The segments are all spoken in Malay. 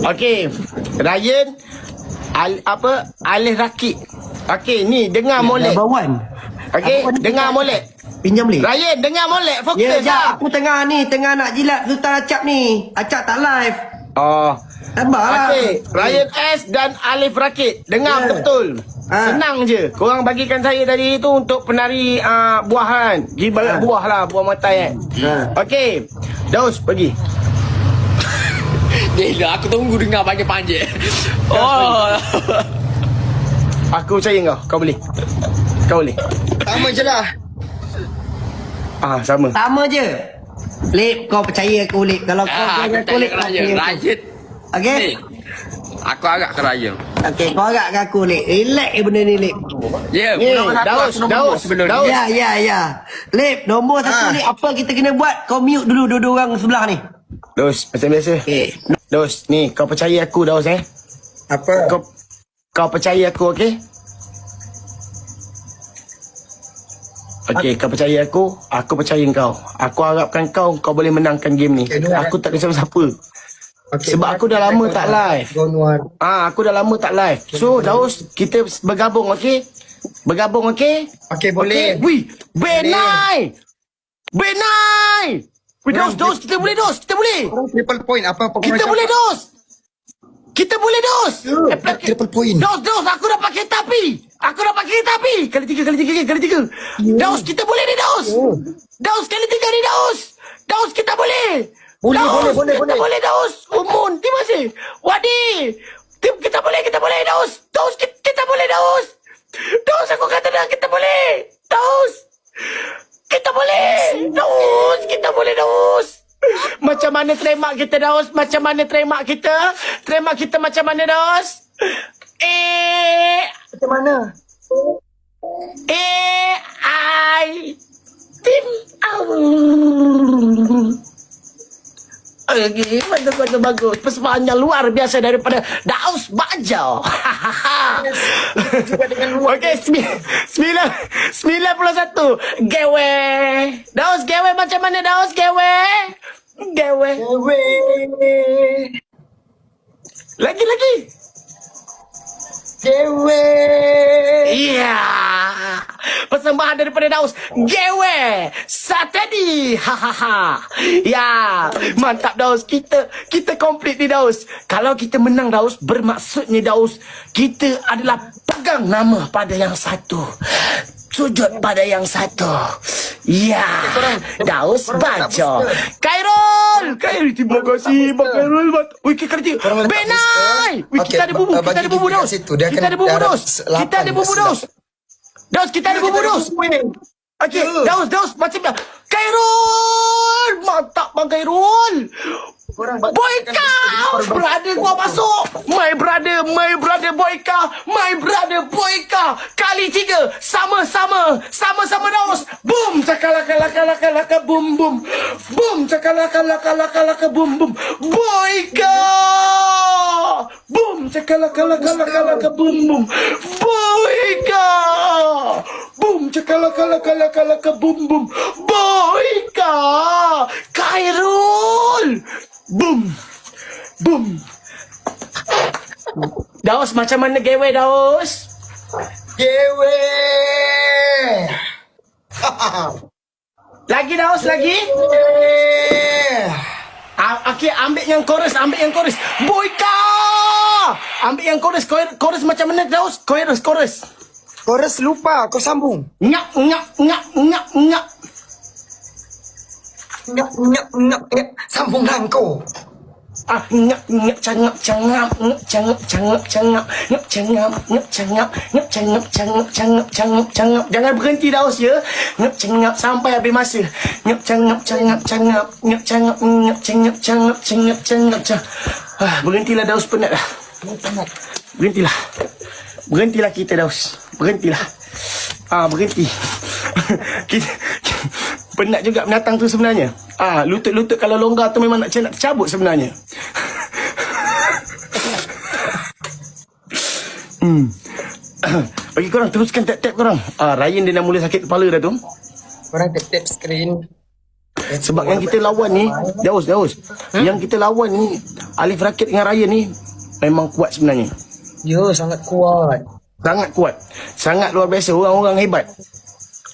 Okey. Ryan Alif Rakit. Okey, ni dengar molek. Bawan. Okey, dengar molek. Pinjam boleh? Ryan, dengar molek. Fokus Ya, lah. aku tengah nak jilat Sultan Acap ni. Acap tak live. Oh. Sabarlah. Okey, Ryan S dan Alif Rakit. Dengar betul. Senang je. Korang bagikan saya tadi tu untuk penari buahan. Pergi balik buah lah, buah matai Okey. Daus pergi. Dia aku tunggu dengar panjang-panjang. Oh. Aku percaya kau boleh. Kau boleh. Sama je lah. Sama. Sama je. Lip, kau percaya aku Lip. Kalau kau Aku aku Lip, tanya Ryan. Okey? Aku agak ke Raya. Okey, kau agak aku Lip. Relax benda ni Lip. Ya, Ni, Daus. Ya. Lip, nombor satu ni apa kita kena buat? Kau mute dulu dua-dua orang sebelah ni. Daus, macam biasa. Okey. Daus, ni kau percaya aku Daus Apa? Kau percaya aku, okey? Okey, kau percaya aku percaya kau. Aku harapkan kau boleh menangkan game ni. Aku tak ada siapa-siapa. Sebab aku dah lama tak live. Aku dah lama tak live. So, Daus, kita bergabung, okey? Bergabung, okey? Okey, boleh. Wih, Benai! Wih, Daus, kita boleh, Daus. Kita boleh. Triple point. Apa Kita boleh, Daus. Kita boleh, Daus. Triple point. Daus, aku dapat kereta api. Kali tiga. Daus, kita boleh ni, Daus. Daus, kali tiga ni, Daus. Daus, kita boleh. Boleh. Kita boleh, Daus. Umun, terima kasih. Wadi. Kita boleh, Daus. Daus, kita boleh, Daus. Daus, aku kata dah, kita boleh. Daus. Kita boleh. Daus, kita boleh, Daus. Macam mana trademark kita, Daus? Trademark kita macam mana, Daus? Macam mana? AI Tim Okay, betul-betul bagus. Persembahannya luar biasa daripada Daus Bajau. Okey, 91. Gewe. Daus, gewe macam mana, Daus? Gewe. Lagi. Gewe. Iya. Persembahan daripada Daus. Gewe. Saturday. Hahaha. Ya. Mantap, Daus. Kita komplit ni, Daus. Kalau kita menang, Daus, bermaksudnya, Daus, kita adalah pegang nama pada yang satu. Sujud pada yang satu. Ya. Daus Bajo. Khairul, terima kasih Bang Khairul. Wih, kali tiga. Benai. Wih, kita ada bumbu. Kita ada bumbu, Daus. Kita ada bumbu, Daus. Okey, Daus macam Khairul. Mantap, Bang Khairul. Boyka, brother gua masuk. My brother Boyka. Kali tiga. Sama-sama Daus. Boom, cakalaka boom. Boom, cakalaka boom. Boyka. Boom, cakalaka boom. Boyka. Boom, cakalaka boom. Boyka. Khairul. Boom. Daus, macam mana gewe, Daus? Gewe. Lagi, Daus, lagi? Okey, ambil yang chorus. Boyka! Ambil yang chorus macam mana, Daus? Chorus. Chorus lupa, kau sambung. Nyak. Sambunglah kau. Cangap. Jangan berhenti, Daus, ya. Cangap sampai habis masa. Cangap. Berhentilah, Daus, penat dah. Berhentilah kita, Daus. Berhenti. Penat juga binatang tu sebenarnya. Lutut kalau longgar tu memang nak cabut sebenarnya. Bagi korang teruskan tap-tap korang. Ryan dia dah mula sakit kepala dah tu. Korang tap-tap screen. Sebab yang kita lawan ni, Daus. Yang kita lawan ni, Alif Rakit dengan Ryan ni memang kuat sebenarnya. Ya, sangat kuat. Sangat kuat. Sangat luar biasa. Orang-orang hebat.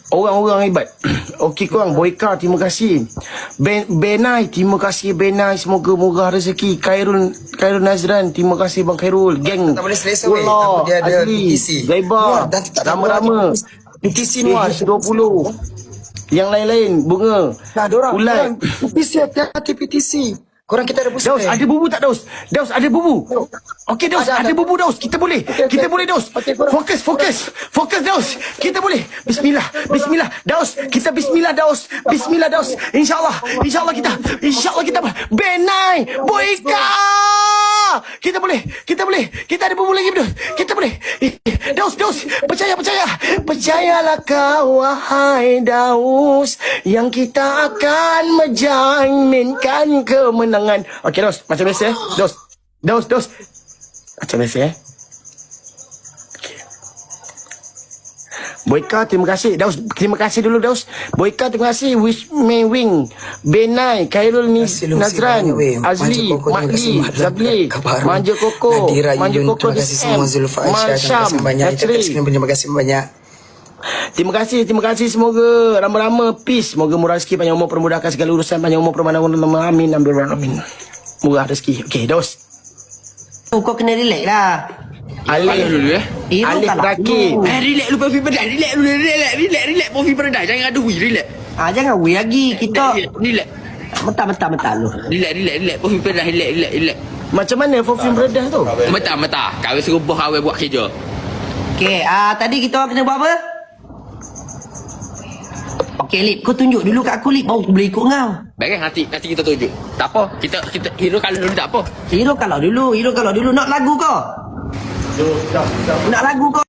Orang-orang hebat. Okey korang, Boyka terima kasih. Benai terima kasih Benai, semoga murah rezeki. Khairul Nazran terima kasih Bang Khairul. Geng. Tak boleh selesa weh. Allah, Dia ada Azli, PTC. Zaiba, Dan tak ada Rama-rama. PTC Nuar. 20. Yang lain-lain, Bunga. Nah, dorang. Ulat. PTC, hati-hati PTC. Korang kita ada booster. Daus, ada bubu tak Daus? Daus, ada bubu. Okey Daus, ada bubu Daus. Kita boleh. Kita boleh Daus. Fokus Daus. Kita boleh. Bismillah. Daus, kita bismillah Daus. InsyaAllah kita Benai, Boyka. Kita boleh. Kita ada bubu lagi Daus. Kita boleh. Daus. Percayalah kau wahai Daus, yang kita akan menjaminkan kemenangan. Okey Daus, macam biasa Daus. Macam biasa Okey. Boyka terima kasih. Daus terima kasih dulu Daus. Boyka terima kasih. Wish me wing. Benai, Khairul Nazran, Azli, Mahdi, Zabli, Manja Koko, terima kasih semua. Zulfa Aisyah, terima kasih banyak. Terima kasih. Semoga rama-rama peace. Semoga murah rezeki, panjang umur, permudahkan segala urusan, panjang umur, permandangan. Amin. Murah rezeki. Okey, Dos. Kau kena relax lah. Alif dulu Alif Rakib. Relax lu Puffy Paradise. Relax Puffy Paradise. Jangan adui, relax. Jangan wui lagi. Kita Relax. mentah lu. Relax Puffy Paradise. Relax. Macam mana Fofim Beredah tu? Mentah. Kau suruh bos awal buat kerja. Okey, tadi kita orang kena buat apa? Okey, Lip, kau tunjuk dulu kat aku, Lip. Baru aku boleh ikut kau. Baikkan nanti kita tunjuk. Tak apa. Kita hero kalau dulu tak apa. Hero kalau dulu. Nak lagu kau? Nak lagu kau?